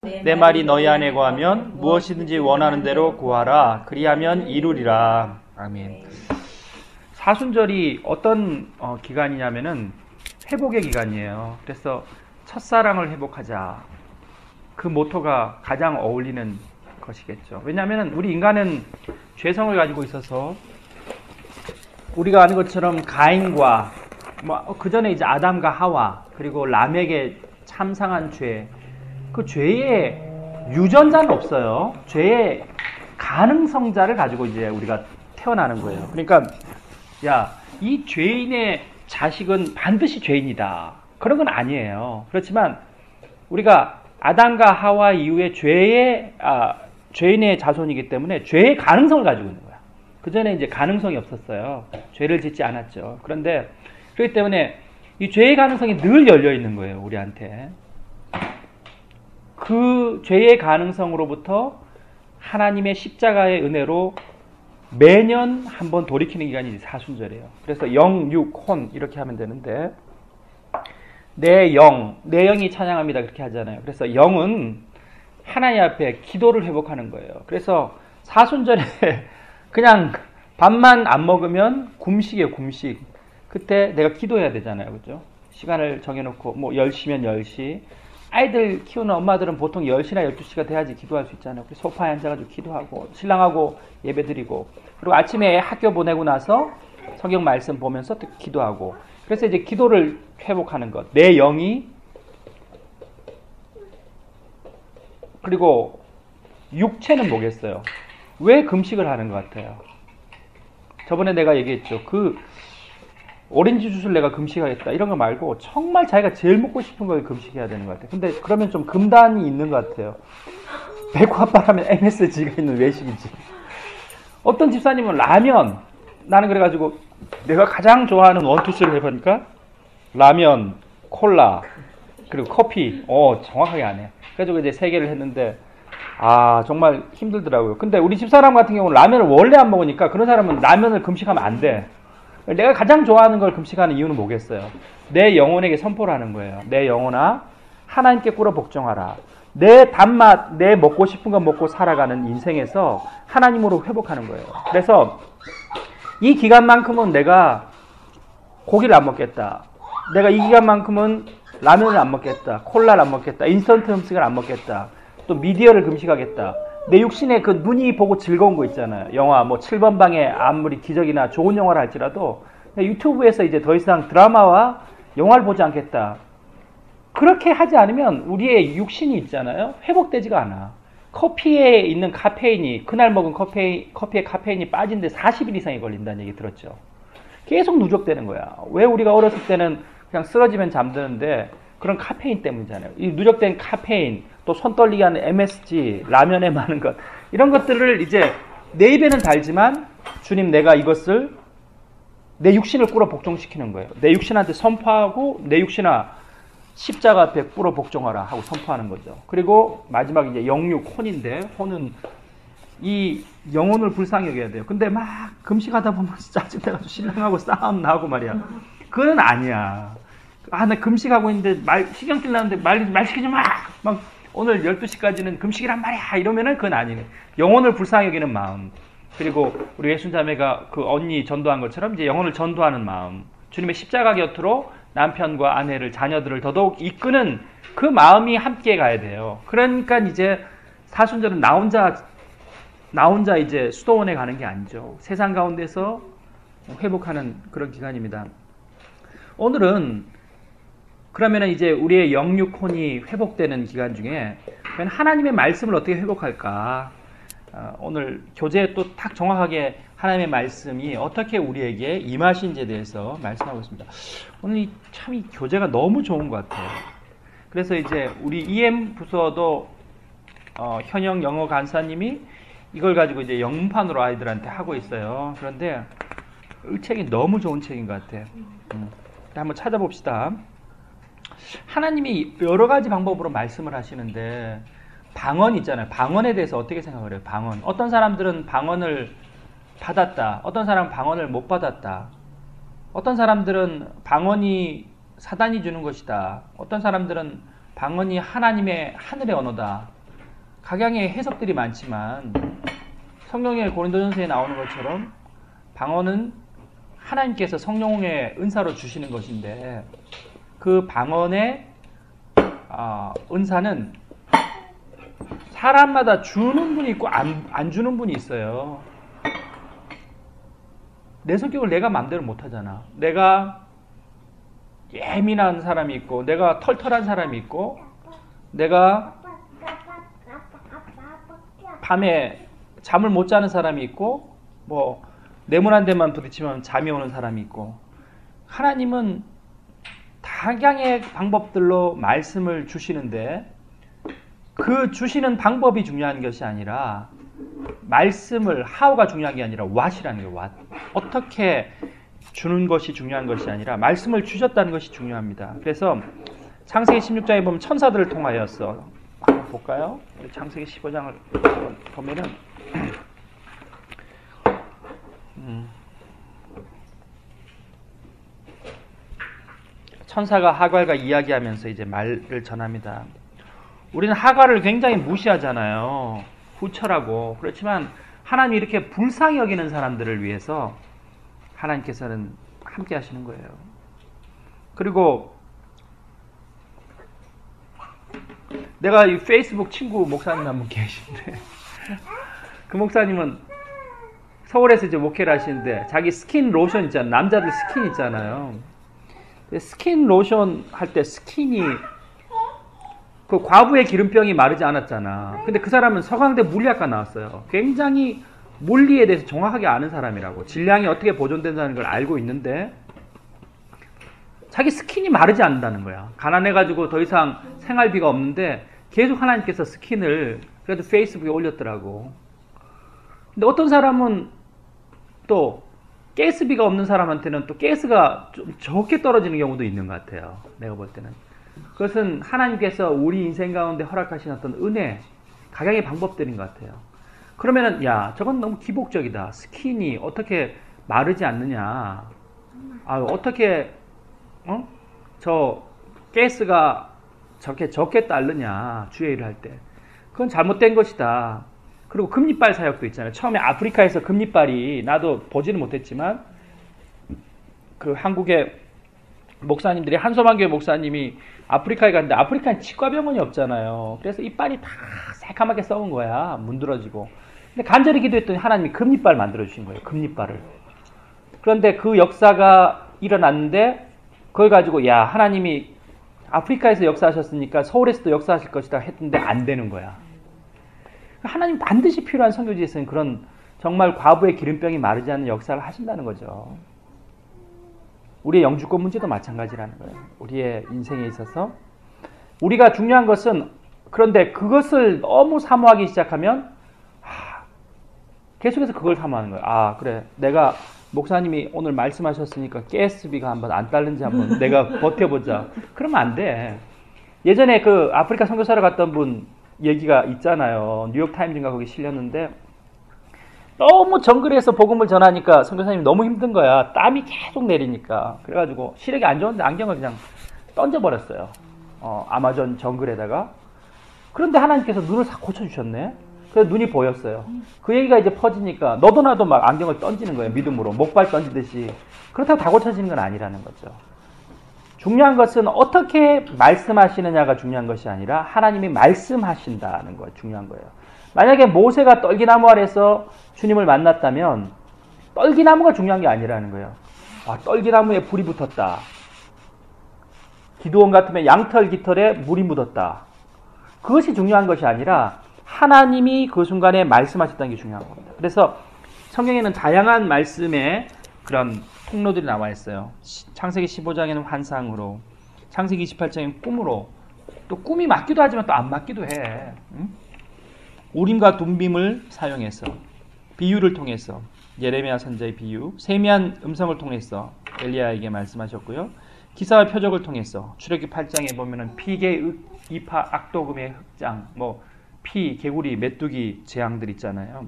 내 말이 너희 안에 거하면 무엇이든지 원하는 대로 구하라. 그리하면 이루리라. 아멘. 사순절이 어떤 기간이냐면은 회복의 기간이에요. 그래서 첫사랑을 회복하자. 그 모토가 가장 어울리는 것이겠죠. 왜냐하면 우리 인간은 죄성을 가지고 있어서 우리가 아는 것처럼 가인과 그 전에 이제 아담과 하와 그리고 람에게 참상한 죄, 그 죄의 유전자는 없어요. 죄의 가능성자를 가지고 이제 우리가 태어나는 거예요. 그러니까 이 죄인의 자식은 반드시 죄인이다. 그런 건 아니에요. 그렇지만 우리가 아담과 하와 이후에 죄인의 자손이기 때문에 죄의 가능성을 가지고 있는 거야. 그 전에 이제 가능성이 없었어요. 죄를 짓지 않았죠. 그런데 그렇기 때문에 이 죄의 가능성이 늘 열려 있는 거예요. 우리한테. 그 죄의 가능성으로부터 하나님의 십자가의 은혜로 매년 한 번 돌이키는 기간이 사순절이에요. 그래서 영, 육, 혼 이렇게 하면 되는데 내 영이 찬양합니다 그렇게 하잖아요. 그래서 영은 하나님 앞에 기도를 회복하는 거예요. 그래서 사순절에 그냥 밥만 안 먹으면 금식이에요. 금식. 그때 내가 기도해야 되잖아요. 그죠? 시간을 정해놓고 10시면 10시. 아이들 키우는 엄마들은 보통 10시나 12시가 돼야지 기도할 수 있잖아요. 그래서 소파에 앉아가지고 기도하고 신랑하고 예배드리고 그리고 아침에 학교 보내고 나서 성경 말씀 보면서 또 기도하고 그래서 이제 기도를 회복하는 것. 내 영이 그리고 육체는 뭐겠어요? 왜 금식을 하는 것 같아요? 저번에 내가 얘기했죠. 오렌지 주스를 내가 금식하겠다 이런 거 말고 정말 자기가 제일 먹고 싶은 걸 금식해야 되는 것 같아요. 근데 그러면 좀 금단이 있는 것 같아요. 배고파라면 MSG가 있는 외식이지. 어떤 집사님은 라면, 나는 그래가지고 내가 가장 좋아하는 원투스를 해보니까 라면, 콜라, 그리고 커피. 정확하게 안 해. 그래가지고 이제 3개를 했는데 정말 힘들더라고요. 근데 우리 집사람 같은 경우는 라면을 원래 안 먹으니까 그런 사람은 라면을 금식하면 안 돼. 내가 가장 좋아하는 걸 금식하는 이유는 뭐겠어요? 내 영혼에게 선포를 하는 거예요. 내 영혼아 하나님께 꿇어 복종하라. 내 단맛, 내 먹고 싶은 거 먹고 살아가는 인생에서 하나님으로 회복하는 거예요. 그래서 이 기간만큼은 내가 고기를 안 먹겠다. 내가 이 기간만큼은 라면을 안 먹겠다. 콜라를 안 먹겠다. 인스턴트 음식을 안 먹겠다. 또 미디어를 금식하겠다. 내 육신에 그 눈이 보고 즐거운 거 있잖아요. 영화 7번 방에 아무리 기적이나 좋은 영화를 할지라도 유튜브에서 이제 더 이상 드라마와 영화를 보지 않겠다. 그렇게 하지 않으면 우리의 육신이 있잖아요. 회복되지가 않아. 커피에 있는 카페인이 그날 먹은 커피에 카페인이 빠진데 40일 이상이 걸린다는 얘기 들었죠. 계속 누적되는 거야. 왜 우리가 어렸을 때는 그냥 쓰러지면 잠드는데 그런 카페인 때문이잖아요. 이 누적된 카페인, 또 손 떨리게 하는 MSG, 라면에 많은 것 이런 것들을 이제 내 입에는 달지만 주님 내가 이것을 내 육신을 꿇어 복종시키는 거예요. 내 육신한테 선포하고 내 육신아 십자가 앞에 꿇어 복종하라 하고 선포하는 거죠. 그리고 마지막 이제 영육, 혼인데 혼은 이 영혼을 불쌍히 여겨야 돼요. 근데 막 금식하다 보면 짜증나가지고 신랑하고 싸움 나고 말이야. 그건 아니야. 나 금식하고 있는데 신경 찔나는데 말 시키지 마! 막 오늘 12시까지는 금식이란 말이야! 이러면은 그건 아니네. 영혼을 불쌍히 여기는 마음. 그리고 우리 예순자매가 그 언니 전도한 것처럼 이제 영혼을 전도하는 마음. 주님의 십자가 곁으로 남편과 아내를, 자녀들을 더더욱 이끄는 그 마음이 함께 가야 돼요. 그러니까 이제 사순절은 나 혼자 이제 수도원에 가는 게 아니죠. 세상 가운데서 회복하는 그런 기간입니다. 오늘은 그러면 이제 우리의 영육혼이 회복되는 기간 중에 하나님의 말씀을 어떻게 회복할까? 오늘 교재에 또 딱 정확하게 하나님의 말씀이 어떻게 우리에게 임하신지에 대해서 말씀하고 있습니다. 오늘 참 이 교재가 너무 좋은 것 같아요. 그래서 이제 우리 EM 부서도 현영 영어 간사님이 이걸 가지고 이제 영문판으로 아이들한테 하고 있어요. 그런데 이 책이 너무 좋은 책인 것 같아요. 한번 찾아봅시다. 하나님이 여러 가지 방법으로 말씀을 하시는데 방언 있잖아요. 방언에 대해서 어떻게 생각을 해요? 방언. 어떤 사람들은 방언을 받았다. 어떤 사람은 방언을 못 받았다. 어떤 사람들은 방언이 사단이 주는 것이다. 어떤 사람들은 방언이 하나님의 하늘의 언어다. 각양의 해석들이 많지만 성경의 고린도전서에 나오는 것처럼 방언은 하나님께서 성령의 은사로 주시는 것인데 그 방언의 은사는 사람마다 주는 분이 있고 안 주는 분이 있어요. 내 성격을 내가 마음대로 못하잖아. 내가 예민한 사람이 있고 내가 털털한 사람이 있고 내가 밤에 잠을 못 자는 사람이 있고 뭐 네모난 데만 부딪히면 잠이 오는 사람이 있고 하나님은 다양의 방법들로 말씀을 주시는데 그 주시는 방법이 중요한 것이 아니라 말씀을 how가 중요한 게 아니라 what이라는 거예요. what. 어떻게 주는 것이 중요한 것이 아니라 말씀을 주셨다는 것이 중요합니다. 그래서 창세기 16장에 보면 천사들을 통하였어. 한번 볼까요? 창세기 15장을 보면은 천사가 하갈과 이야기하면서 이제 말을 전합니다. 우리는 하갈을 굉장히 무시하잖아요. 후처라고. 그렇지만 하나님이 이렇게 불쌍히 여기는 사람들을 위해서 하나님께서는 함께 하시는 거예요. 그리고 내가 이 페이스북 친구 목사님 한 분 계신데 그 목사님은 서울에서 이제 목회를 하시는데 자기 스킨 로션 있잖아요. 남자들 스킨 있잖아요. 스킨 로션 할 때 스킨이 그 과부의 기름병이 마르지 않았잖아. 근데 그 사람은 서강대 물리학과 나왔어요. 굉장히 물리에 대해서 정확하게 아는 사람이라고. 질량이 어떻게 보존된다는 걸 알고 있는데 자기 스킨이 마르지 않는다는 거야. 가난해가지고 더 이상 생활비가 없는데 계속 하나님께서 스킨을 그래도 페이스북에 올렸더라고. 근데 어떤 사람은 또 가스비가 없는 사람한테는 또 가스가 좀 적게 떨어지는 경우도 있는 것 같아요. 내가 볼 때는. 그것은 하나님께서 우리 인생 가운데 허락하신 어떤 은혜, 각양의 방법들인 것 같아요. 그러면은 야 저건 너무 기복적이다. 스킨이 어떻게 마르지 않느냐. 어떻게 저 가스가 저렇게 적게 따르냐. 주의 일을 할 때. 그건 잘못된 것이다. 그리고 금리빨 사역도 있잖아요. 처음에 아프리카에서 금리빨이 나도 보지는 못했지만 그 한국의 목사님들이 한소만교회 목사님이 아프리카에 갔는데 아프리카는 치과병원이 없잖아요. 그래서 이빨이 다 새카맣게 썩은 거야. 문드러지고. 근데 간절히 기도했더니 하나님이 금리빨 만들어주신 거예요. 금리빨을. 그런데 그 역사가 일어났는데 그걸 가지고 야 하나님이 아프리카에서 역사하셨으니까 서울에서도 역사하실 것이다 했는데 안 되는 거야. 하나님 반드시 필요한 선교지에서는 그런 정말 과부의 기름병이 마르지 않는 역사를 하신다는 거죠. 우리의 영주권 문제도 마찬가지라는 거예요. 우리의 인생에 있어서 우리가 중요한 것은 그런데 그것을 너무 사모하기 시작하면 계속해서 그걸 사모하는 거예요. 그래 내가 목사님이 오늘 말씀하셨으니까 가스비가 한번 안 따르는지 한번 내가 버텨보자. 그러면 안 돼. 예전에 그 아프리카 선교사를 갔던 분 얘기가 있잖아요. 뉴욕타임즈인가 거기 실렸는데 너무 정글에서 복음을 전하니까 선교사님이 너무 힘든 거야. 땀이 계속 내리니까. 그래가지고 시력이 안 좋은데 안경을 그냥 던져버렸어요. 아마존 정글에다가. 그런데 하나님께서 눈을 싹 고쳐주셨네. 그래서 눈이 보였어요. 그 얘기가 이제 퍼지니까 너도 나도 막 안경을 던지는 거예요. 믿음으로. 목발 던지듯이. 그렇다고 다 고쳐지는 건 아니라는 거죠. 중요한 것은 어떻게 말씀하시느냐가 중요한 것이 아니라 하나님이 말씀하신다는 거 중요한 거예요. 만약에 모세가 떨기나무 아래서 주님을 만났다면 떨기나무가 중요한 게 아니라는 거예요. 떨기나무에 불이 붙었다. 기드온 같으면 양털 깃털에 물이 묻었다. 그것이 중요한 것이 아니라 하나님이 그 순간에 말씀하셨다는 게 중요한 겁니다. 그래서 성경에는 다양한 말씀의 그런 통로들이 나와 있어요. 창세기 15장에는 환상으로, 창세기 28장에는 꿈으로, 또 꿈이 맞기도 하지만 또 안 맞기도 해. 우림과 둠빔을 사용해서, 비유를 통해서, 예레미야 선지자의 비유, 세미한 음성을 통해서 엘리야에게 말씀하셨고요. 기사와 표적을 통해서 출애굽기 8장에 보면은 피계, 이파, 악도금의 흑장, 피, 개구리, 메뚜기 재앙들 있잖아요.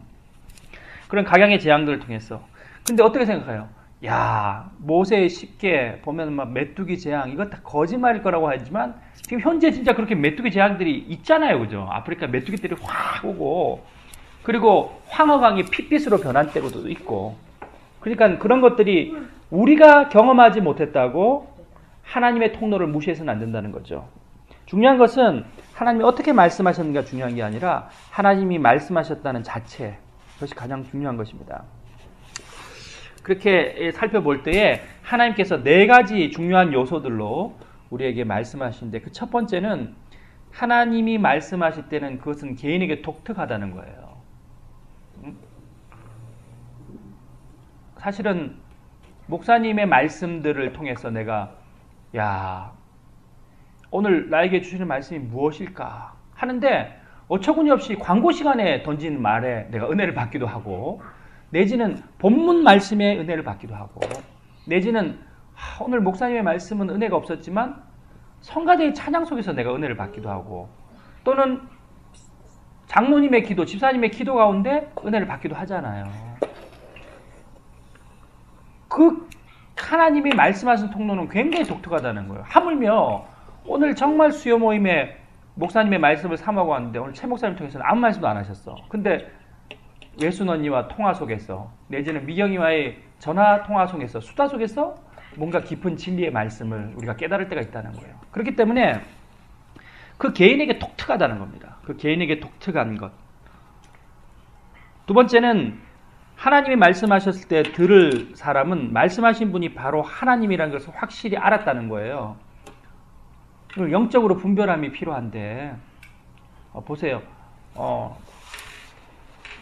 그런 각양의 재앙들을 통해서. 근데 어떻게 생각해요? 야, 모세의 10개 보면 막 메뚜기 재앙 이거 다 거짓말일 거라고 하지만 지금 현재 진짜 그렇게 메뚜기 재앙들이 있잖아요, 그죠? 아프리카 메뚜기들이 확 오고 그리고 황허강이 핏빛으로 변한 때도 있고 그러니까 그런 것들이 우리가 경험하지 못했다고 하나님의 통로를 무시해서는 안 된다는 거죠. 중요한 것은 하나님이 어떻게 말씀하셨는가 중요한 게 아니라 하나님이 말씀하셨다는 자체 그것이 가장 중요한 것입니다. 그렇게 살펴볼 때에 하나님께서 4가지 중요한 요소들로 우리에게 말씀하시는데 그 첫 번째는 하나님이 말씀하실 때는 그것은 개인에게 독특하다는 거예요. 사실은 목사님의 말씀들을 통해서 내가 야 오늘 나에게 주시는 말씀이 무엇일까 하는데 어처구니 없이 광고 시간에 던진 말에 내가 은혜를 받기도 하고 내지는 본문 말씀에 은혜를 받기도 하고 내지는 오늘 목사님의 말씀은 은혜가 없었지만 성가대의 찬양 속에서 내가 은혜를 받기도 하고 또는 장로님의 기도, 집사님의 기도 가운데 은혜를 받기도 하잖아요. 그 하나님이 말씀하신 통로는 굉장히 독특하다는 거예요. 하물며 오늘 정말 수요 모임에 목사님의 말씀을 삼하고 왔는데 오늘 최 목사님 통해서는 아무 말씀도 안 하셨어. 근데 외순 언니와 통화 속에서 내지는 미경이와의 전화 통화 속에서 수다 속에서 뭔가 깊은 진리의 말씀을 우리가 깨달을 때가 있다는 거예요. 그렇기 때문에 그 개인에게 독특하다는 겁니다. 그 개인에게 독특한 것. 두 번째는 하나님이 말씀하셨을 때 들을 사람은 말씀하신 분이 바로 하나님이라는 것을 확실히 알았다는 거예요. 영적으로 분별함이 필요한데 보세요.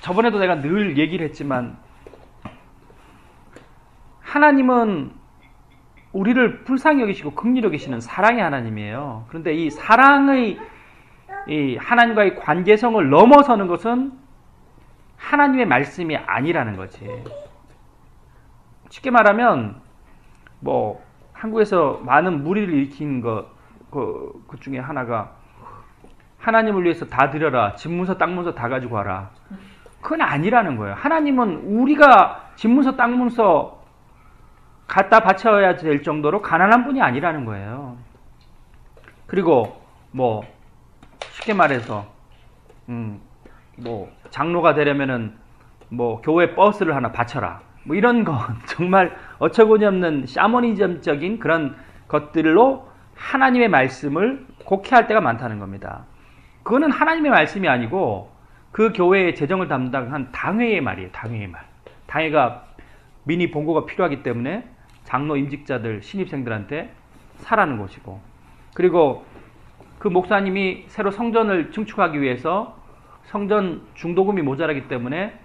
저번에도 내가 늘 얘기를 했지만 하나님은 우리를 불쌍히 여기시고 긍휼히 여기시는 사랑의 하나님이에요. 그런데 이 사랑의 이 하나님과의 관계성을 넘어서는 것은 하나님의 말씀이 아니라는 거지. 쉽게 말하면 뭐 한국에서 많은 무리를 일으킨 그 중에 하나가 하나님을 위해서 다 드려라. 집 문서 땅 문서 다 가지고 와라. 그건 아니라는 거예요. 하나님은 우리가 집 문서 땅 문서 갖다 바쳐야 될 정도로 가난한 분이 아니라는 거예요. 그리고 뭐 쉽게 말해서 뭐 장로가 되려면은 뭐 교회 버스를 하나 바쳐라. 뭐 이런 거 정말 어처구니 없는 샤머니즘적인 그런 것들로 하나님의 말씀을 곡해할 때가 많다는 겁니다. 그거는 하나님의 말씀이 아니고 그 교회의 재정을 담당한 당회의 말이에요. 당회의 말. 당회가 미니 본고가 필요하기 때문에 장로 임직자들 신입생들한테 사라는 것이고 그리고 그 목사님이 새로 성전을 증축하기 위해서 성전 중도금이 모자라기 때문에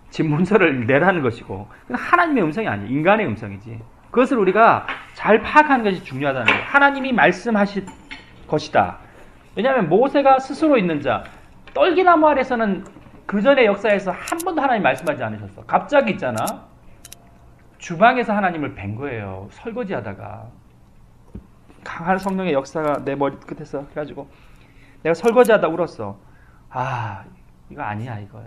집 문서를 내라는 것이고 하나님의 음성이 아니에요. 인간의 음성이지. 그것을 우리가 잘 파악하는 것이 중요하다는 거예요. 하나님이 말씀하실 것이다. 왜냐하면 모세가 스스로 있는 자 떨기나무 아래서는 그 전의 역사에서 한 번도 하나님 말씀하지 않으셨어. 갑자기 있잖아. 주방에서 하나님을 뵌 거예요. 설거지 하다가. 강한 성령의 역사가 내 머리 끝에서 해가지고 내가 설거지 하다 울었어. 아 이거 아니야 이거.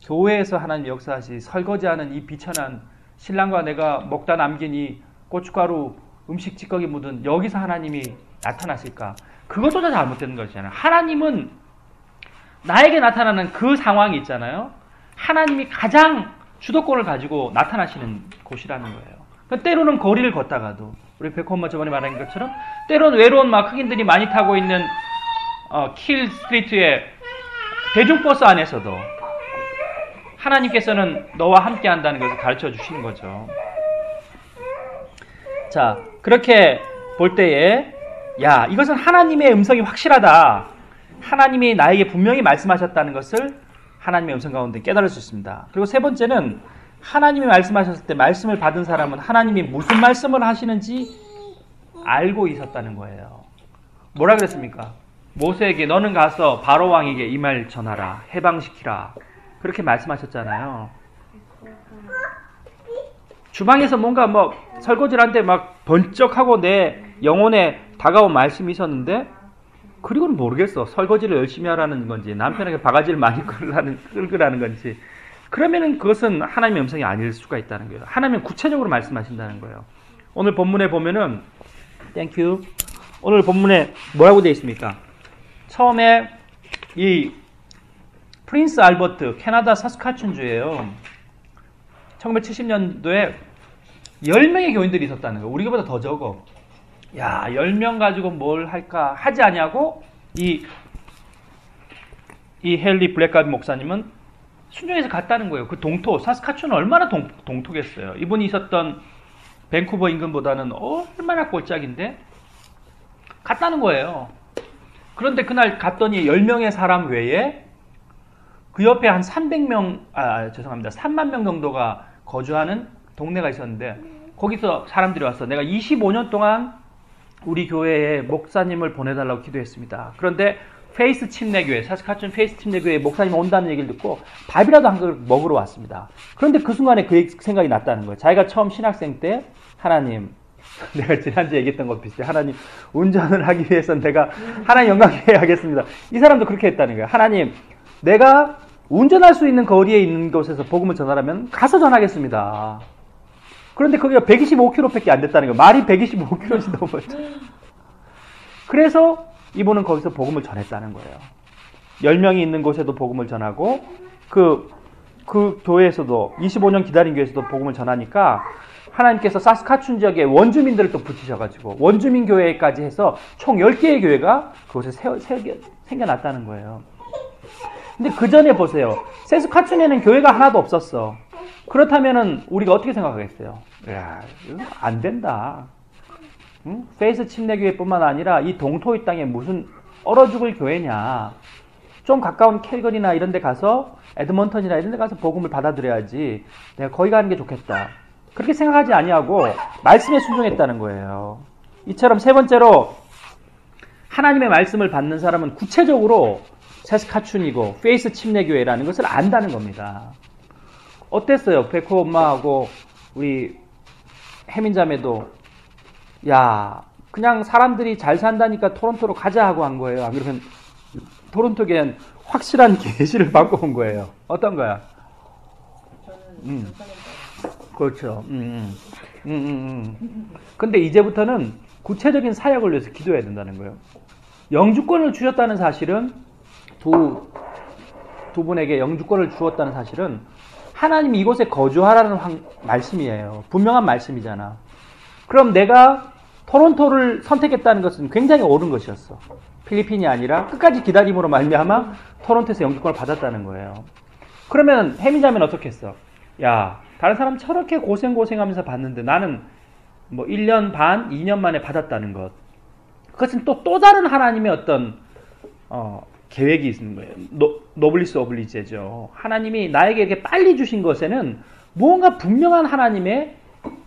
교회에서 하나님 역사하시 설거지하는 이 비천한 신랑과 내가 먹다 남긴 이 고춧가루 음식 찌꺼기 묻은 여기서 하나님이 나타나실까? 그것조차 잘못된 것이잖아요. 하나님은 나에게 나타나는 그 상황이 있잖아요. 하나님이 가장 주도권을 가지고 나타나시는 곳이라는 거예요. 때로는 거리를 걷다가도 우리 백호 엄마 저번에 말한 것처럼 때로는 외로운 막 흑인들이 많이 타고 있는 킬 스트리트의 대중버스 안에서도 하나님께서는 너와 함께 한다는 것을 가르쳐 주시는 거죠. 자, 그렇게 볼 때에 야, 이것은 하나님의 음성이 확실하다. 하나님이 나에게 분명히 말씀하셨다는 것을 하나님의 음성 가운데 깨달을 수 있습니다. 그리고 세 번째는 하나님이 말씀하셨을 때 말씀을 받은 사람은 하나님이 무슨 말씀을 하시는지 알고 있었다는 거예요. 뭐라 그랬습니까? 모세에게 너는 가서 바로 왕에게 이 말 전하라. 해방시키라. 그렇게 말씀하셨잖아요. 주방에서 뭔가 뭐 설거지를 하는데 막 번쩍하고 내 영혼에 다가온 말씀이 있었는데 그리고는 모르겠어. 설거지를 열심히 하라는 건지 남편에게 바가지를 많이 끌으라는 건지 그러면은 그것은 하나님의 음성이 아닐 수가 있다는 거예요. 하나님은 구체적으로 말씀하신다는 거예요. 오늘 본문에 보면은 땡큐. 오늘 본문에 뭐라고 되어 있습니까? 처음에 이 프린스 알버트 캐나다 사스카춘주예요. 1970년도에 10명의 교인들이 있었다는 거예요. 우리보다 더 적어. 야, 10명 가지고 뭘 할까 하지 아니하고 이 헨리 블랙가드 목사님은 순종해서 갔다는 거예요. 그 동토, 사스카춘은 얼마나 동토겠어요. 이분이 있었던 밴쿠버 인근보다는 얼마나 꼴짝인데 갔다는 거예요. 그런데 그날 갔더니 10명의 사람 외에 그 옆에 한 3만 명 정도가 거주하는 동네가 있었는데 거기서 사람들이 와서 내가 25년 동안 우리 교회에 목사님을 보내달라고 기도했습니다. 그런데 페이스 침례교회, 사스카춘 페이스 침례교회에 목사님 온다는 얘기를 듣고 밥이라도 한 그릇 먹으러 왔습니다. 그런데 그 순간에 그 생각이 났다는 거예요. 자기가 처음 신학생 때 하나님, 내가 지난주에 얘기했던 것 비슷해. 하나님, 운전을 하기 위해서 내가 하나님 영광에 하겠습니다. 이 사람도 그렇게 했다는 거예요. 하나님, 내가 운전할 수 있는 거리에 있는 곳에서 복음을 전하라면 가서 전하겠습니다. 그런데 거기가 125km밖에 안 됐다는 거예요. 말이 125km씩 넘었죠. 그래서 이분은 거기서 복음을 전했다는 거예요. 10명이 있는 곳에도 복음을 전하고 그 교회에서도 25년 기다린 교회에서도 복음을 전하니까 하나님께서 사스카춘 지역에 원주민들을 또 붙이셔가지고 원주민 교회까지 해서 총 10개의 교회가 그곳에 생겨났다는 거예요. 근데 그 전에 보세요. 사스카춘에는 교회가 하나도 없었어. 그렇다면은 우리가 어떻게 생각하겠어요? 야, 이거 안 된다. 응? 페이스 침례교회뿐만 아니라 이 동토의 땅에 무슨 얼어 죽을 교회냐. 좀 가까운 캘거리나 이런 데 가서 에드먼턴이나 이런 데 가서 복음을 받아들여야지. 내가 거기 가는 게 좋겠다. 그렇게 생각하지 아니하고 말씀에 순종했다는 거예요. 이처럼 세 번째로 하나님의 말씀을 받는 사람은 구체적으로 사스카춘이고 페이스 침례교회라는 것을 안다는 겁니다. 어땠어요? 백호 엄마하고 우리 혜민자매도 야, 그냥 사람들이 잘 산다니까 토론토로 가자 하고 한 거예요. 안 그러면 토론토 교회는 확실한 계시를 받고 온 거예요. 어떤 거야? 그렇죠. 근데 이제부터는 구체적인 사역을 위해서 기도해야 된다는 거예요. 영주권을 주셨다는 사실은 두 분에게 영주권을 주었다는 사실은 하나님이 이곳에 거주하라는 말씀이에요. 분명한 말씀이잖아. 그럼 내가 토론토를 선택했다는 것은 굉장히 옳은 것이었어. 필리핀이 아니라 끝까지 기다림으로 말미암아 토론토에서 영주권을 받았다는 거예요. 그러면 혜미자매는 어떻게 했어? 야, 다른 사람 저렇게 고생하면서 받는데 나는 뭐 1년 반, 2년 만에 받았다는 것. 그것은 또 다른 하나님의 어떤 계획이 있는 거예요. 노블리스 오블리제죠. 하나님이 나에게 이렇게 빨리 주신 것에는 무언가 분명한 하나님의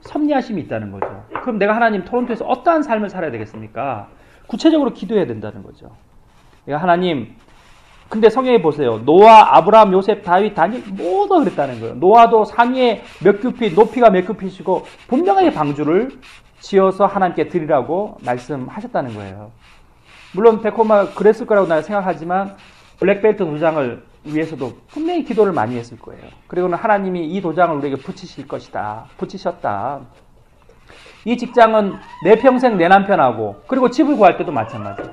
섭리하심이 있다는 거죠. 그럼 내가 하나님 토론토에서 어떠한 삶을 살아야 되겠습니까? 구체적으로 기도해야 된다는 거죠. 내가 하나님, 근데 성경에 보세요. 노아, 아브라함, 요셉, 다윗, 다니엘 모두 그랬다는 거예요. 노아도 산 위에 몇 규핏, 높이가 몇 규핏이고 분명하게 방주를 지어서 하나님께 드리라고 말씀하셨다는 거예요. 물론 백호마 그랬을 거라고 나는 생각하지만 블랙벨트 도장을 위해서도 분명히 기도를 많이 했을 거예요. 그리고는 하나님이 이 도장을 우리에게 붙이실 것이다. 붙이셨다. 이 직장은 내 평생 내 남편하고 그리고 집을 구할 때도 마찬가지.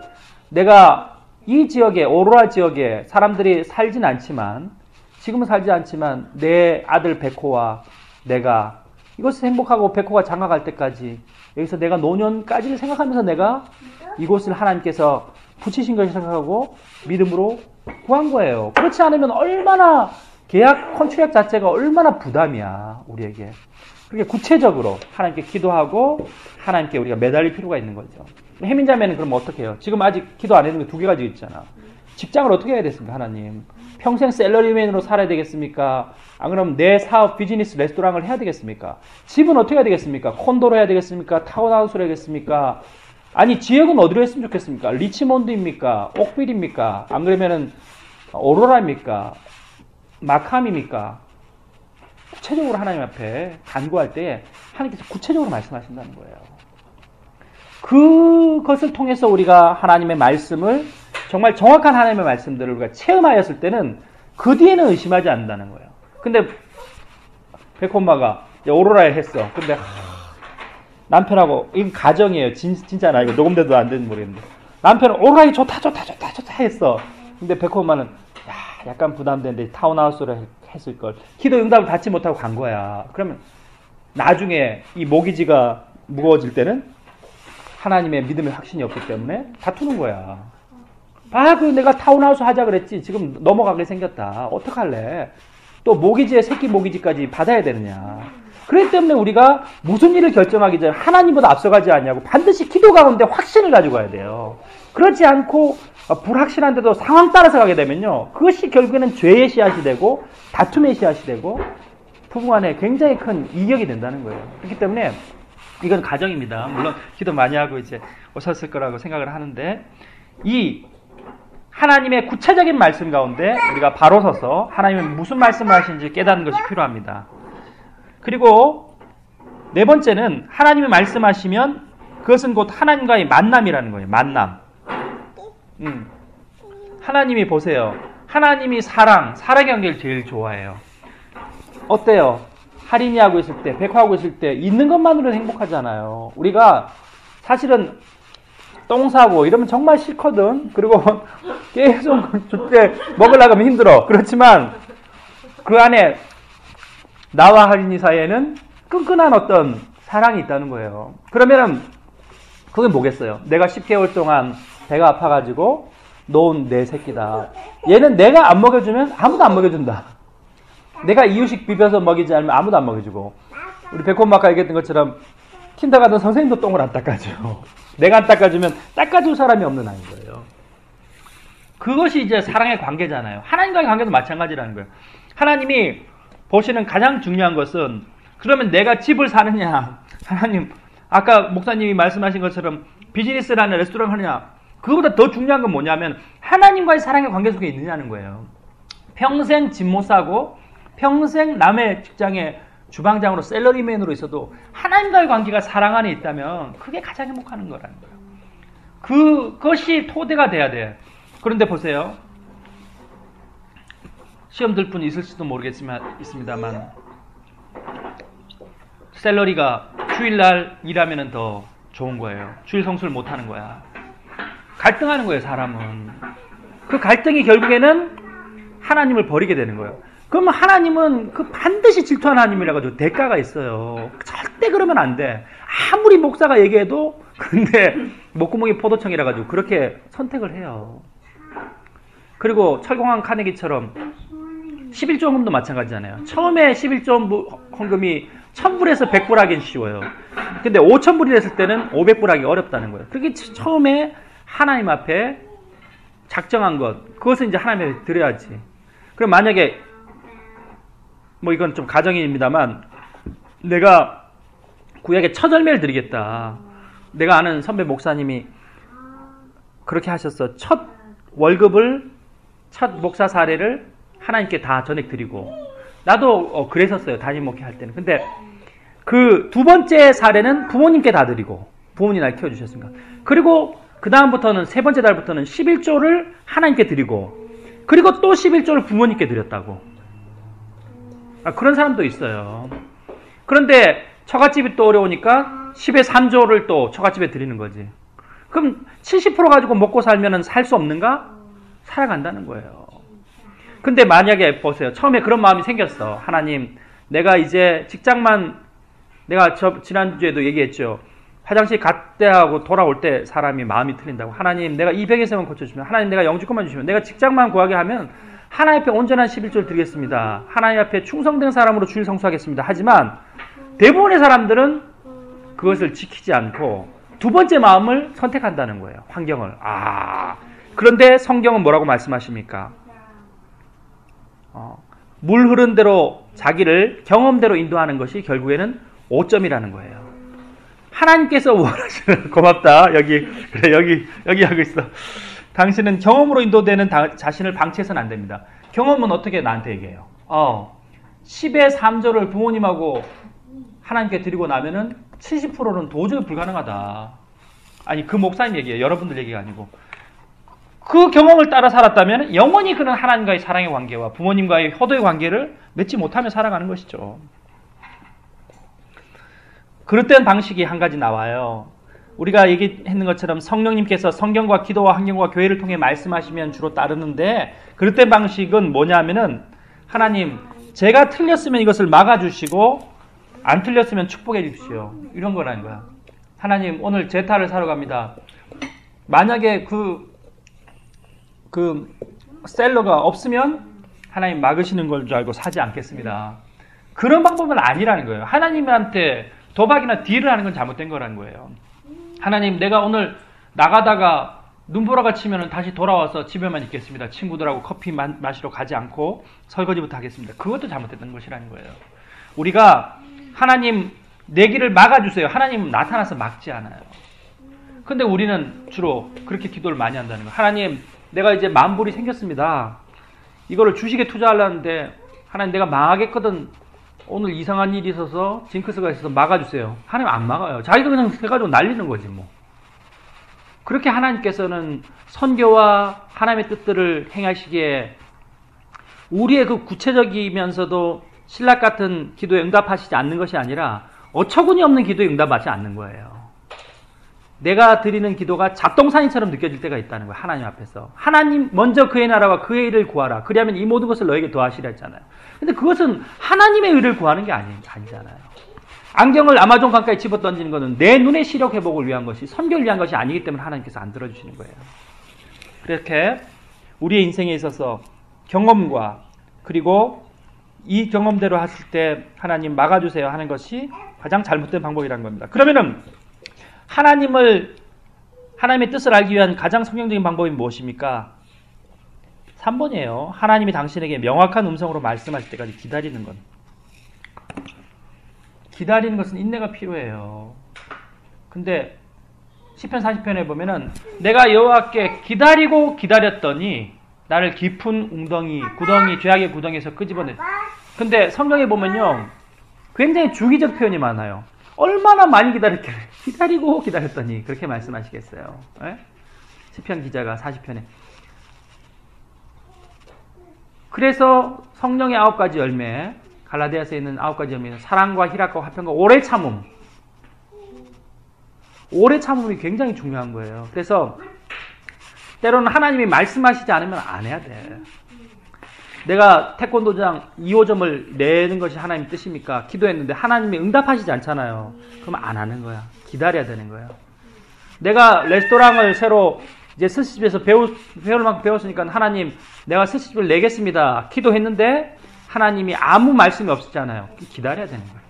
내가 이 지역에 오로라 지역에 사람들이 살진 않지만 지금은 살지 않지만 내 아들 백호와 내가 이곳에서 행복하고 백호가 장가갈 때까지 여기서 내가 노년까지를 생각하면서 내가 이곳을 하나님께서 붙이신 것을 생각하고 믿음으로 구한 거예요. 그렇지 않으면 얼마나 계약 컨트랙 자체가 얼마나 부담이야 우리에게. 그렇게 구체적으로 하나님께 기도하고 하나님께 우리가 매달릴 필요가 있는 거죠. 혜민자매는 그럼 어떻게 해요? 지금 아직 기도 안 했는 게 2개 가지고 있잖아. 직장을 어떻게 해야 됐습니까? 하나님. 평생 샐러리맨으로 살아야 되겠습니까? 안 그러면 내 사업, 비즈니스, 레스토랑을 해야 되겠습니까? 집은 어떻게 해야 되겠습니까? 콘도로 해야 되겠습니까? 타운하우스로 해야겠습니까? 아니 지역은 어디로 했으면 좋겠습니까? 리치몬드입니까? 옥빌입니까? 안 그러면은 오로라입니까? 마캄입니까? 구체적으로 하나님 앞에 간구할 때 하나님께서 구체적으로 말씀하신다는 거예요. 그것을 통해서 우리가 하나님의 말씀을 정말 정확한 하나님의 말씀들을 우리가 체험하였을 때는 그 뒤에는 의심하지 않는다는 거예요. 근데 백호 엄마가 오로라에 했어. 근데 남편하고 이건 가정이에요. 진짜 나 이거 녹음돼도 안 되는지 모르겠는데 남편은 오로라이 좋다 했어. 근데 백호 엄마는 약간 부담되는데 타운하우스로 했을 걸. 기도 응답을 받지 못하고 간 거야. 그러면 나중에 이 모기지가 무거워질 때는 하나님의 믿음의 확신이 없기 때문에 다투는 거야. 그 내가 타운하우스 하자 그랬지. 지금 넘어가게 생겼다. 어떡할래? 또 모기지에 새끼 모기지까지 받아야 되느냐. 그렇기 때문에 우리가 무슨 일을 결정하기 전에 하나님보다 앞서가지 않냐고 반드시 기도 가운데 확신을 가지고 가야 돼요. 그렇지 않고 불확실한데도 상황 따라서 가게 되면요. 그것이 결국에는 죄의 씨앗이 되고 다툼의 씨앗이 되고 부부간에 굉장히 큰 이격이 된다는 거예요. 그렇기 때문에 이건 가정입니다. 물론 기도 많이 하고 이제 오셨을 거라고 생각을 하는데 이 하나님의 구체적인 말씀 가운데 우리가 바로 서서 하나님은 무슨 말씀을 하시는지 깨닫는 것이 필요합니다. 그리고 네 번째는 하나님이 말씀하시면 그것은 곧 하나님과의 만남이라는 거예요. 만남. 하나님이 보세요. 하나님이 사랑의 관계를 제일 좋아해요. 어때요? 할인이하고 있을 때, 백화하고 있을 때 있는 것만으로도 행복하잖아요. 우리가 사실은 똥 싸고 이러면 정말 싫거든. 그리고 계속 줄 때 먹으려고 하면 힘들어. 그렇지만 그 안에 나와 할인이 사이에는 끈끈한 어떤 사랑이 있다는 거예요. 그러면은 그게 뭐겠어요? 내가 10개월 동안 배가 아파가지고 놓은 내 새끼다. 얘는 내가 안 먹여주면 아무도 안 먹여준다. 내가 이유식 비벼서 먹이지 않으면 아무도 안 먹여주고, 우리 백홈마 아까 얘기했던 것처럼 킨더가든 선생님도 똥을 안 닦아줘요. 내가 안 닦아주면 닦아줄 사람이 없는 아이인 거예요. 그것이 이제 사랑의 관계잖아요. 하나님과의 관계도 마찬가지라는 거예요. 하나님이 보시는 가장 중요한 것은, 그러면 내가 집을 사느냐, 하나님 아까 목사님이 말씀하신 것처럼 비즈니스를 하느냐 레스토랑을 하느냐, 그거보다 더 중요한 건 뭐냐면 하나님과의 사랑의 관계 속에 있느냐는 거예요. 평생 집 못 사고 평생 남의 직장에 주방장으로 샐러리맨으로 있어도 하나님과의 관계가 사랑 안에 있다면 그게 가장 행복한 거라는 거예요. 그것이 토대가 돼야 돼. 그런데 보세요. 시험 들 분 있을지도 모르겠습니다만 샐러리가 주일날 일하면 더 좋은 거예요. 주일 성수를 못하는 거야. 갈등하는 거예요, 사람은. 그 갈등이 결국에는 하나님을 버리게 되는 거예요. 그러면 하나님은 그 반드시 질투하는 하나님이라 가지고 대가가 있어요. 절대 그러면 안 돼. 아무리 목사가 얘기해도, 근데 목구멍이 포도청이라 가지고 그렇게 선택을 해요. 그리고 철공한 카네기처럼 11조 헌금도 마찬가지잖아요. 처음에 11조 헌금이 1000불에서 100불 하긴 쉬워요. 근데 5000불이 됐을 때는 500불 하기 어렵다는 거예요. 그게 처음에 하나님 앞에 작정한 것, 그것을 이제 하나님 앞에 드려야지. 그럼 만약에 뭐 이건 좀 가정입니다만 내가 구약에 첫 열매를 드리겠다. 내가 아는 선배 목사님이 그렇게 하셨어. 첫 월급을, 첫 목사 사례를 하나님께 다 전액 드리고, 나도 그랬었어요. 담임 목회 할 때는. 근데 그 두 번째 사례는 부모님께 다 드리고, 부모님이 날 키워주셨으니까. 그리고 그 다음부터는 세 번째 달부터는 11조를 하나님께 드리고, 그리고 또 11조를 부모님께 드렸다고. 그런 사람도 있어요. 그런데 처갓집이 또 어려우니까 10의 3조를 또 처갓집에 드리는 거지. 그럼 70% 가지고 먹고 살면 살 수 없는가? 살아간다는 거예요. 근데 만약에 보세요. 처음에 그런 마음이 생겼어. 하나님, 내가 이제 직장만, 내가 지난주에도 얘기했죠. 화장실 갔대 하고 돌아올 때 사람이 마음이 틀린다고. 하나님, 내가 이 벽에서만 고쳐주면, 하나님, 내가 영주권만 주시면, 내가 직장만 구하게 하면 하나님 앞에 온전한 11조를 드리겠습니다. 하나님 앞에 충성된 사람으로 주일 성수하겠습니다. 하지만 대부분의 사람들은 그것을 지키지 않고 두 번째 마음을 선택한다는 거예요. 환경을. 그런데 성경은 뭐라고 말씀하십니까? 물 흐른 대로 자기를 경험대로 인도하는 것이 결국에는 5점이라는 거예요. 하나님께서 원하시는, 고맙다. 여기 하고 있어. 당신은 경험으로 인도되는 자신을 방치해서는 안 됩니다. 경험은 어떻게 나한테 얘기해요? 10의 3조를 부모님하고 하나님께 드리고 나면은 70%는 도저히 불가능하다. 아니, 그 목사님 얘기예요. 여러분들 얘기가 아니고. 그 경험을 따라 살았다면 영원히 그는 하나님과의 사랑의 관계와 부모님과의 효도의 관계를 맺지 못하며 살아가는 것이죠. 그릇된 방식이 한 가지 나와요. 우리가 얘기했는 것처럼 성령님께서 성경과 기도와 환경과 교회를 통해 말씀하시면 주로 따르는데, 그릇된 방식은 뭐냐면은 하나님, 제가 틀렸으면 이것을 막아주시고 안 틀렸으면 축복해 주십시오. 이런 거라는 거야. 하나님, 오늘 제타를 사러 갑니다. 만약에 그 셀러가 없으면 하나님 막으시는 걸 줄 알고 사지 않겠습니다. 그런 방법은 아니라는 거예요. 하나님한테 도박이나 딜을 하는 건 잘못된 거라는 거예요. 하나님, 내가 오늘 나가다가 눈보라가 치면 다시 돌아와서 집에만 있겠습니다. 친구들하고 커피 마시러 가지 않고 설거지부터 하겠습니다. 그것도 잘못됐던 것이라는 거예요. 우리가 하나님 내 길을 막아주세요. 하나님은 나타나서 막지 않아요. 근데 우리는 주로 그렇게 기도를 많이 한다는 거예요. 하나님, 내가 이제 만불이 생겼습니다. 이거를 주식에 투자하려는데 하나님, 내가 망하겠거든. 오늘 이상한 일이 있어서 징크스가 있어서 막아주세요. 하나님 안 막아요. 자기가 그냥 해가지고 날리는 거지 뭐. 그렇게 하나님께서는 선교와 하나님의 뜻들을 행하시기에 우리의 그 구체적이면서도 신락 같은 기도에 응답하시지 않는 것이 아니라 어처구니 없는 기도에 응답하지 않는 거예요. 내가 드리는 기도가 잡동사니처럼 느껴질 때가 있다는 거예요. 하나님 앞에서. 하나님 먼저 그의 나라와 그의 의를 구하라. 그리하면 이 모든 것을 너에게 더하시라 했잖아요. 근데 그것은 하나님의 의를 구하는 게 아니잖아요. 안경을 아마존 강가에 집어 던지는 것은 내 눈의 시력 회복을 위한 것이, 선교를 위한 것이 아니기 때문에 하나님께서 안 들어주시는 거예요. 그렇게 우리의 인생에 있어서 경험과 그리고 이 경험대로 하실 때 하나님 막아주세요 하는 것이 가장 잘못된 방법이라는 겁니다. 그러면은 하나님의 뜻을 알기 위한 가장 성경적인 방법이 무엇입니까? 3번이에요. 하나님이 당신에게 명확한 음성으로 말씀하실 때까지 기다리는 것. 기다리는 것은 인내가 필요해요. 근데 시편 40편에 보면은 내가 여호와께 기다리고 기다렸더니 나를 깊은 구덩이, 죄악의 구덩이에서 끄집어내. 근데 성경에 보면요, 굉장히 주기적 표현이 많아요. 얼마나 많이 기다렸길래 기다리고 기다렸더니 그렇게 말씀하시겠어요. 네? 시편 기자가 40편에. 그래서 성령의 9가지 열매, 갈라디아서에 있는 9가지 열매는 사랑과 희락과 화평과 오래 참음. 오래 참음이 굉장히 중요한 거예요. 그래서 때로는 하나님이 말씀하시지 않으면 안 해야 돼. 내가 태권도장 2호점을 내는 것이 하나님 뜻입니까? 기도했는데 하나님이 응답하시지 않잖아요. 그럼 안 하는 거야. 기다려야 되는 거예요. 내가 레스토랑을 새로 이제 스시집에서 배울 만큼 배웠으니까 하나님, 내가 스시집을 내겠습니다. 기도했는데 하나님이 아무 말씀이 없었잖아요. 기다려야 되는 거예요.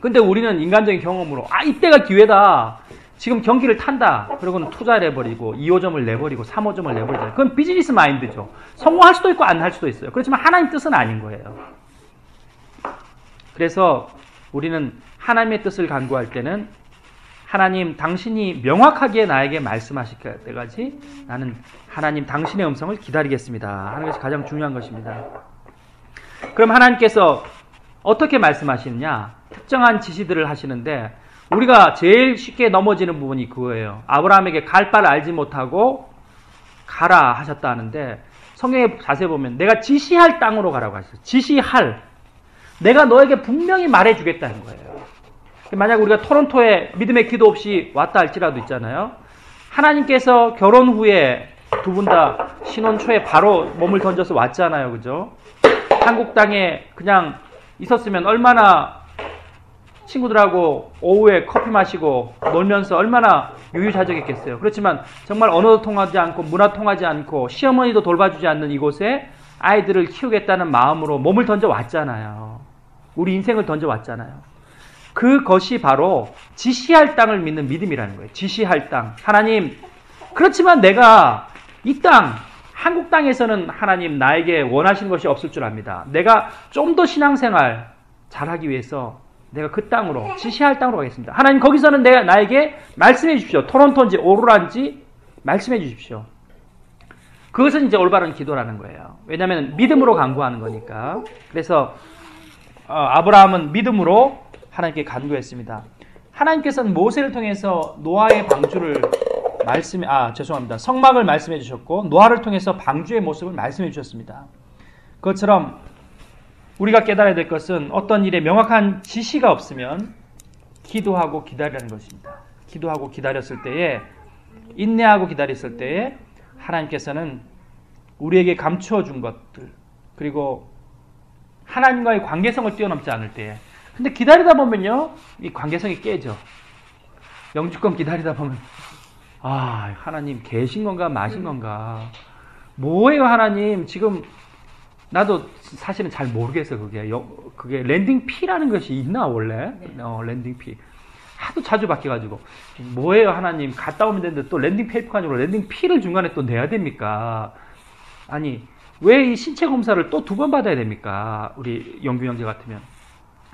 근데 우리는 인간적인 경험으로 이때가 기회다. 지금 경기를 탄다. 그러고는 투자를 해버리고 2호점을 내버리고 3호점을 내버리잖아요. 그건 비즈니스 마인드죠. 성공할 수도 있고 안 할 수도 있어요. 그렇지만 하나님 뜻은 아닌 거예요. 그래서 우리는 하나님의 뜻을 간구할 때는 하나님, 당신이 명확하게 나에게 말씀하실 때까지 나는 하나님 당신의 음성을 기다리겠습니다 하는 것이 가장 중요한 것입니다. 그럼 하나님께서 어떻게 말씀하시느냐? 특정한 지시들을 하시는데 우리가 제일 쉽게 넘어지는 부분이 그거예요. 아브라함에게 갈 바를 알지 못하고 가라 하셨다 하는데 성경에 자세히 보면 내가 지시할 땅으로 가라고 하셨어요. 지시할. 내가 너에게 분명히 말해주겠다는 거예요. 만약 우리가 토론토에 믿음의 기도 없이 왔다 할지라도 있잖아요. 하나님께서 결혼 후에 두 분 다 신혼 초에 바로 몸을 던져서 왔잖아요. 그죠? 한국 땅에 그냥 있었으면 얼마나 친구들하고 오후에 커피 마시고 놀면서 얼마나 유유자적했겠어요. 그렇지만 정말 언어도 통하지 않고 문화 통하지 않고 시어머니도 돌봐주지 않는 이곳에 아이들을 키우겠다는 마음으로 몸을 던져 왔잖아요. 우리 인생을 던져 왔잖아요. 그것이 바로 지시할 땅을 믿는 믿음이라는 거예요. 지시할 땅. 하나님, 그렇지만 내가 이 땅, 한국 땅에서는 하나님 나에게 원하시는 것이 없을 줄 압니다. 내가 좀 더 신앙생활 잘하기 위해서 내가 그 땅으로, 지시할 땅으로 가겠습니다. 하나님, 거기서는 나에게 말씀해 주십시오. 토론토인지 오로라인지 말씀해 주십시오. 그것은 이제 올바른 기도라는 거예요. 왜냐하면 믿음으로 간구하는 거니까. 그래서 아브라함은 믿음으로 하나님께 간구했습니다. 하나님께서는 모세를 통해서 노아의 방주를 죄송합니다. 성막을 말씀해 주셨고 노아를 통해서 방주의 모습을 말씀해 주셨습니다. 그것처럼 우리가 깨달아야 될 것은 어떤 일에 명확한 지시가 없으면 기도하고 기다리라는 것입니다. 기도하고 기다렸을 때에, 인내하고 기다렸을 때에 하나님께서는 우리에게 감추어 준 것들, 그리고 하나님과의 관계성을 뛰어넘지 않을 때에, 근데 기다리다 보면요, 이 관계성이 깨져. 영주권 기다리다 보면 하나님 계신 건가 마신 건가, 뭐예요 하나님, 지금 나도 사실은 잘 모르겠어요. 그게 랜딩 피라는 것이 있나 원래? 랜딩 피 하도 자주 바뀌어가지고 뭐예요 하나님, 갔다 오면 되는데 또 랜딩 페이퍼가 아니고 랜딩 피를 중간에 또 내야 됩니까? 아니 왜 이 신체 검사를 또 2번 받아야 됩니까? 우리 영규 형제 같으면.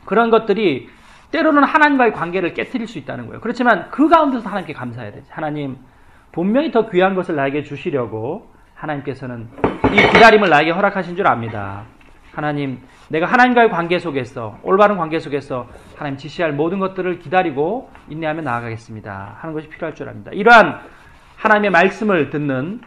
그런 것들이 때로는 하나님과의 관계를 깨트릴 수 있다는 거예요. 그렇지만 그 가운데서 하나님께 감사해야 되지. 하나님 분명히 더 귀한 것을 나에게 주시려고 하나님께서는 이 기다림을 나에게 허락하신 줄 압니다. 하나님, 내가 하나님과의 관계 속에서, 올바른 관계 속에서 하나님 지시할 모든 것들을 기다리고 인내하며 나아가겠습니다 하는 것이 필요할 줄 압니다. 이러한 하나님의 말씀을 듣는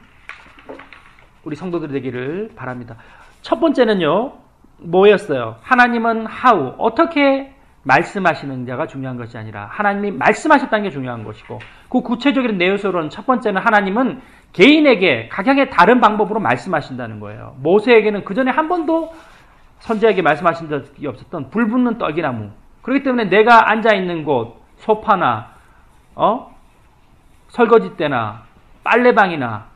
우리 성도들이 되기를 바랍니다. 첫 번째는요, 뭐였어요? 하나님은 how, 어떻게 말씀하시는 자가 중요한 것이 아니라 하나님이 말씀하셨다는 게 중요한 것이고, 그 구체적인 내용으로는 첫 번째는 하나님은 개인에게 각양의 다른 방법으로 말씀하신다는 거예요. 모세에게는 그 전에 한 번도 선지자에게 말씀하신 적이 없었던 불붙는 떨기나무. 그렇기 때문에 내가 앉아있는 곳, 소파나 설거지대나 빨래방이나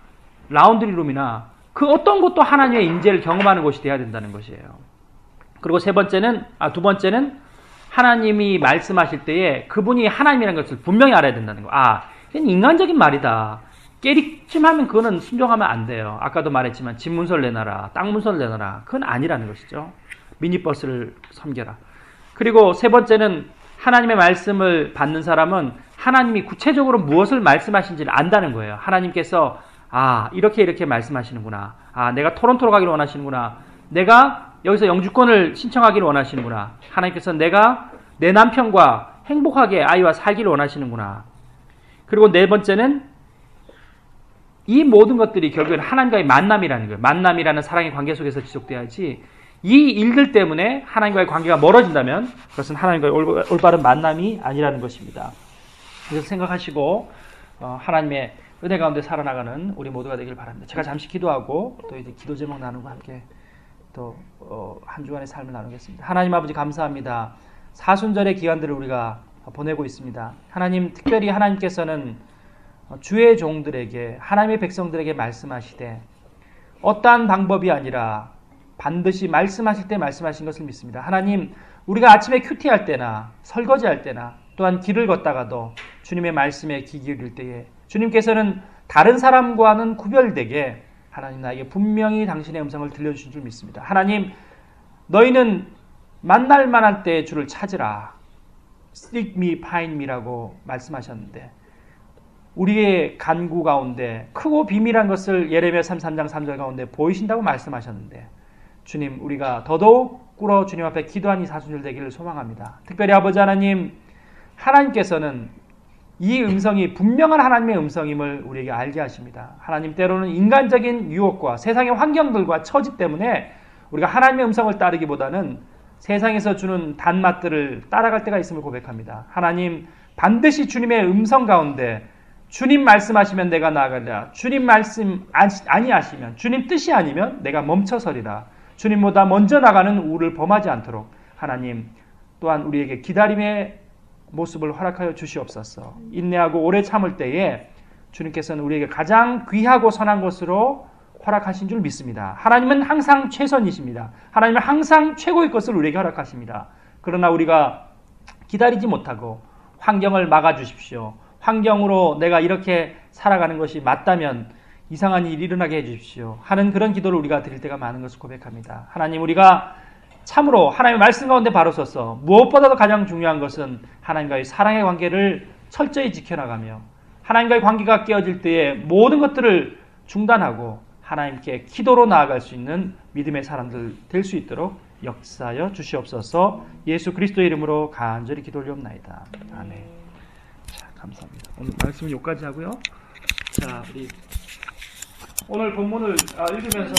라운드리룸이나 그 어떤 곳도 하나님의 인재를 경험하는 곳이 되어야 된다는 것이에요. 그리고 두 번째는 하나님이 말씀하실 때에 그분이 하나님이라는 것을 분명히 알아야 된다는 거. 이건 인간적인 말이다. 깨리쯤 하면 그거는 순종하면 안 돼요. 아까도 말했지만 집 문서를 내놔라, 땅 문서를 내놔라. 그건 아니라는 것이죠. 미니버스를 섬겨라. 그리고 세 번째는 하나님의 말씀을 받는 사람은 하나님이 구체적으로 무엇을 말씀하신지를 안다는 거예요. 하나님께서 이렇게 말씀하시는구나. 내가 토론토로 가기를 원하시는구나. 내가 여기서 영주권을 신청하기를 원하시는구나. 하나님께서 내가 내 남편과 행복하게 아이와 살기를 원하시는구나. 그리고 네 번째는 이 모든 것들이 결국에는 하나님과의 만남이라는 거예요. 만남이라는 사랑의 관계 속에서 지속돼야지, 이 일들 때문에 하나님과의 관계가 멀어진다면 그것은 하나님과의 올바른 만남이 아니라는 것입니다. 그래서 생각하시고 하나님의 은혜 가운데 살아나가는 우리 모두가 되길 바랍니다. 제가 잠시 기도하고 또 이제 기도 제목 나누고 함께 또 한 주간의 삶을 나누겠습니다. 하나님 아버지 감사합니다. 사순절의 기간들을 우리가 보내고 있습니다. 하나님, 특별히 하나님께서는 주의 종들에게, 하나님의 백성들에게 말씀하시되 어떠한 방법이 아니라 반드시 말씀하실 때 말씀하신 것을 믿습니다. 하나님, 우리가 아침에 큐티할 때나 설거지할 때나 또한 길을 걷다가도 주님의 말씀에 귀 기울일 때에 주님께서는 다른 사람과는 구별되게 하나님 나에게 분명히 당신의 음성을 들려주신 줄 믿습니다. 하나님, 너희는 만날 만한 때에 주를 찾으라. Seek me, find me라고 말씀하셨는데 우리의 간구 가운데 크고 비밀한 것을 예레미야 33장 3절 가운데 보이신다고 말씀하셨는데 주님, 우리가 더더욱 꿇어 주님 앞에 기도한 이 사순절 되기를 소망합니다. 특별히 아버지 하나님, 하나님께서는 이 음성이 분명한 하나님의 음성임을 우리에게 알게 하십니다. 하나님, 때로는 인간적인 유혹과 세상의 환경들과 처지 때문에 우리가 하나님의 음성을 따르기보다는 세상에서 주는 단맛들을 따라갈 때가 있음을 고백합니다. 하나님, 반드시 주님의 음성 가운데 주님 말씀하시면 내가 나아가리라. 주님 말씀 아니하시면, 주님 뜻이 아니면 내가 멈춰서리라. 주님보다 먼저 나가는 우를 범하지 않도록 하나님 또한 우리에게 기다림의 모습을 허락하여 주시옵소서. 인내하고 오래 참을 때에 주님께서는 우리에게 가장 귀하고 선한 것으로 허락하신 줄 믿습니다. 하나님은 항상 최선이십니다. 하나님은 항상 최고의 것을 우리에게 허락하십니다. 그러나 우리가 기다리지 못하고 환경을 막아주십시오. 환경으로 내가 이렇게 살아가는 것이 맞다면 이상한 일이 일어나게 해주십시오 하는 그런 기도를 우리가 드릴 때가 많은 것을 고백합니다. 하나님, 우리가 참으로 하나님의 말씀 가운데 바로 서서 무엇보다도 가장 중요한 것은 하나님과의 사랑의 관계를 철저히 지켜나가며 하나님과의 관계가 깨어질 때에 모든 것들을 중단하고 하나님께 기도로 나아갈 수 있는 믿음의 사람들 될 수 있도록 역사하여 주시옵소서. 예수 그리스도의 이름으로 간절히 기도 올리옵나이다. 아멘. 자, 감사합니다. 오늘 말씀은 여기까지 하고요. 자, 우리 오늘 본문을 읽으면서